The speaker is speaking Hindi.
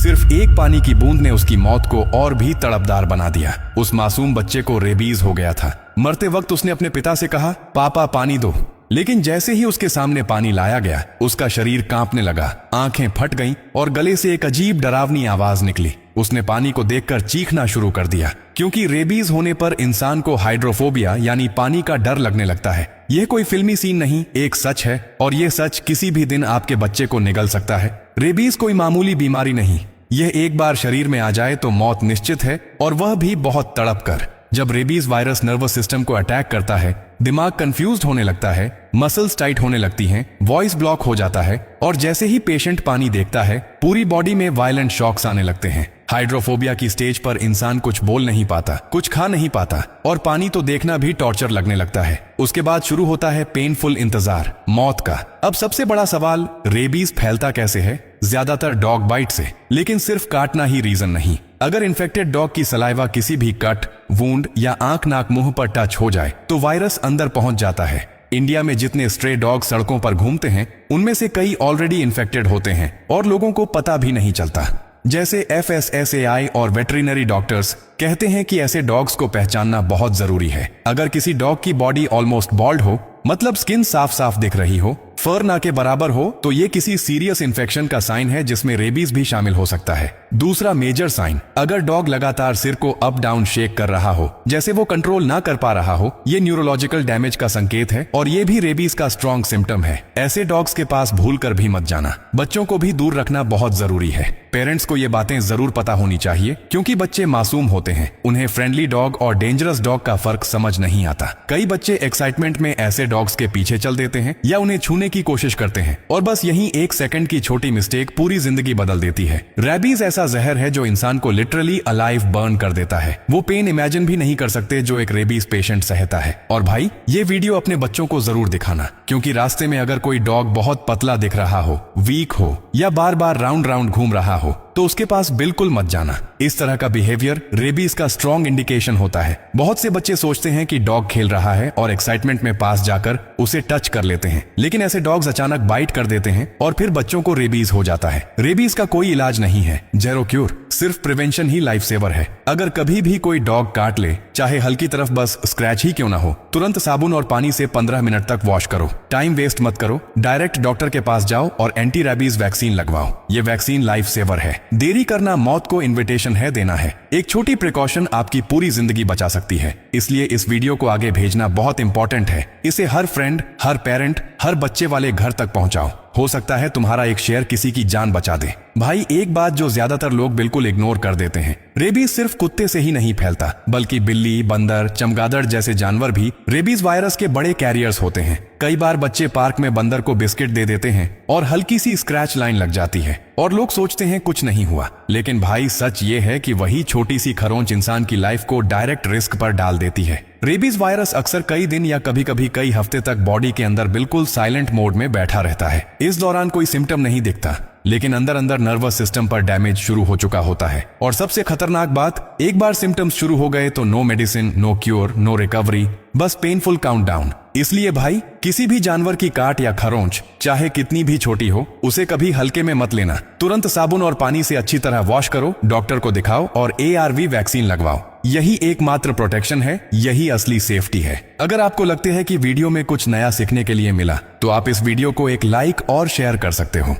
सिर्फ एक पानी की बूंद ने उसकी मौत को और भी तड़पदार बना दिया। उस मासूम बच्चे को रेबीज हो गया था। मरते वक्त उसने अपने पिता से कहा, पापा पानी दो। लेकिन जैसे ही उसके सामने पानी लाया गया, उसका शरीर कांपने लगा, आंखें फट गईं और गले से एक अजीब डरावनी आवाज निकली। उसने पानी को देखकर चीखना शुरू कर दिया, क्योंकि रेबीज होने पर इंसान को हाइड्रोफोबिया यानी पानी का डर लगने लगता है। यह कोई फिल्मी सीन नहीं, एक सच है, और यह सच किसी भी दिन आपके बच्चे को निगल सकता है। रेबीज कोई मामूली बीमारी नहीं, यह एक बार शरीर में आ जाए तो मौत निश्चित है, और वह भी बहुत तड़प कर। जब रेबीज वायरस नर्वस सिस्टम को अटैक करता है, दिमाग कंफ्यूज्ड होने लगता है, मसल्स टाइट होने लगती हैं, वॉइस ब्लॉक हो जाता है, और जैसे ही पेशेंट पानी देखता है, पूरी बॉडी में वायलेंट शॉक्स आने लगते हैं। हाइड्रोफोबिया की स्टेज पर इंसान कुछ बोल नहीं पाता, कुछ खा नहीं पाता, और पानी तो देखना भी टॉर्चर लगने लगता है। उसके बाद शुरू होता है पेनफुल इंतजार, मौत का। अब सबसे बड़ा सवाल, रेबीज फैलता कैसे है? ज्यादातर डॉग बाइट से, लेकिन सिर्फ काटना ही रीजन नहीं। अगर इन्फेक्टेड डॉग की सलाइवा किसी भी कट, वुंड या आंख नाक मुंह पर टच हो जाए तो वायरस अंदर पहुंच जाता है। इंडिया में जितने स्ट्रे डॉग सड़कों पर घूमते हैं, उनमें से कई ऑलरेडी इन्फेक्टेड होते हैं और लोगों को पता भी नहीं चलता। जैसे FSSAI और वेटरिनरी डॉक्टर्स कहते हैं कि ऐसे डॉग्स को पहचानना बहुत जरूरी है। अगर किसी डॉग की बॉडी ऑलमोस्ट बॉल्ड हो, मतलब स्किन साफ साफ दिख रही हो, फर ना के बराबर हो, तो ये किसी सीरियस इन्फेक्शन का साइन है जिसमें रेबीज भी शामिल हो सकता है। दूसरा मेजर साइन, अगर डॉग लगातार सिर को अप डाउन शेक कर रहा हो, जैसे वो कंट्रोल ना कर पा रहा हो, ये न्यूरोलॉजिकल डैमेज का संकेत है और ये भी रेबीज का स्ट्रॉन्ग सिम्टम है। ऐसे डॉग्स के पास भूल कर भी मत जाना। बच्चों को भी दूर रखना बहुत जरूरी है। पेरेंट्स को ये बातें जरूर पता होनी चाहिए, क्योंकि बच्चे मासूम होते हैं, उन्हें फ्रेंडली डॉग और डेंजरस डॉग का फर्क समझ नहीं आता। कई बच्चे एक्साइटमेंट में ऐसे डॉग्स के पीछे चल देते हैं या उन्हें छूने की कोशिश करते हैं, और बस यहीं एक सेकंड की छोटी मिस्टेक पूरी जिंदगी बदल देती है। रेबीज ऐसा जहर है जो इंसान को लिटरली अलाइव बर्न कर देता है। वो पेन इमेजिन भी नहीं कर सकते जो एक रेबीज पेशेंट सहता है। और भाई, ये वीडियो अपने बच्चों को जरूर दिखाना, क्योंकि रास्ते में अगर कोई डॉग बहुत पतला दिख रहा हो, वीक हो या बार बार राउंड राउंड घूम रहा हो, तो उसके पास बिल्कुल मत जाना। इस तरह का बिहेवियर रेबीज का स्ट्रॉन्ग इंडिकेशन होता है। बहुत से बच्चे सोचते हैं कि डॉग खेल रहा है और एक्साइटमेंट में पास जाकर उसे टच कर लेते हैं, लेकिन ऐसे डॉग्स अचानक बाइट कर देते हैं और फिर बच्चों को रेबीज हो जाता है। रेबीज का कोई इलाज नहीं है, जेरो क्यूर, सिर्फ प्रिवेंशन ही लाइफ सेवर है। अगर कभी भी कोई डॉग काट ले, चाहे हल्की तरफ बस स्क्रैच ही क्यों ना हो, तुरंत साबुन और पानी से 15 मिनट तक वॉश करो। टाइम वेस्ट मत करो, डायरेक्ट डॉक्टर के पास जाओ और एंटी रेबीज वैक्सीन लगवाओ। ये वैक्सीन लाइफ सेवर है। देरी करना मौत को इन्विटेशन है देना है। एक छोटी प्रिकॉशन आपकी पूरी जिंदगी बचा सकती है। इसलिए इस वीडियो को आगे भेजना बहुत इंपॉर्टेंट है। इसे हर फ्रेंड, हर पेरेंट, हर बच्चे वाले घर तक पहुंचाओ। हो सकता है तुम्हारा एक शेयर किसी की जान बचा दे। भाई, एक बात जो ज्यादातर लोग बिल्कुल इग्नोर कर देते हैं, रेबीज सिर्फ कुत्ते से ही नहीं फैलता, बल्कि बिल्ली, बंदर, चमगादड़ जैसे जानवर भी रेबीज वायरस के बड़े कैरियर्स होते हैं। कई बार बच्चे पार्क में बंदर को बिस्किट दे देते हैं और हल्की सी स्क्रैच लाइन लग जाती है और लोग सोचते हैं कुछ नहीं हुआ, लेकिन भाई सच ये है कि वही छोटी सी खरोंच इंसान की लाइफ को डायरेक्ट रिस्क पर डाल देती है। रेबीज वायरस अक्सर कई दिन या कभी कभी कई हफ्ते तक बॉडी के अंदर बिल्कुल साइलेंट मोड में बैठा रहता है। इस दौरान कोई सिम्टम नहीं दिखता, लेकिन अंदर अंदर नर्वस सिस्टम पर डैमेज शुरू हो चुका होता है। और सबसे खतरनाक बात, एक बार सिम्टम्स शुरू हो गए तो no medicine, no cure, no recovery, बस पेनफुल काउंटडाउन। इसलिए भाई, किसी भी जानवर की काट या खरोंच, चाहे कितनी भी छोटी हो, उसे कभी हल्के में मत लेना। तुरंत साबुन और पानी से अच्छी तरह वॉश करो, डॉक्टर को दिखाओ और ARV वैक्सीन लगवाओ। यही एकमात्र प्रोटेक्शन है, यही असली सेफ्टी है। अगर आपको लगते हैं कि वीडियो में कुछ नया सीखने के लिए मिला, तो आप इस वीडियो को एक लाइक और शेयर कर सकते हो।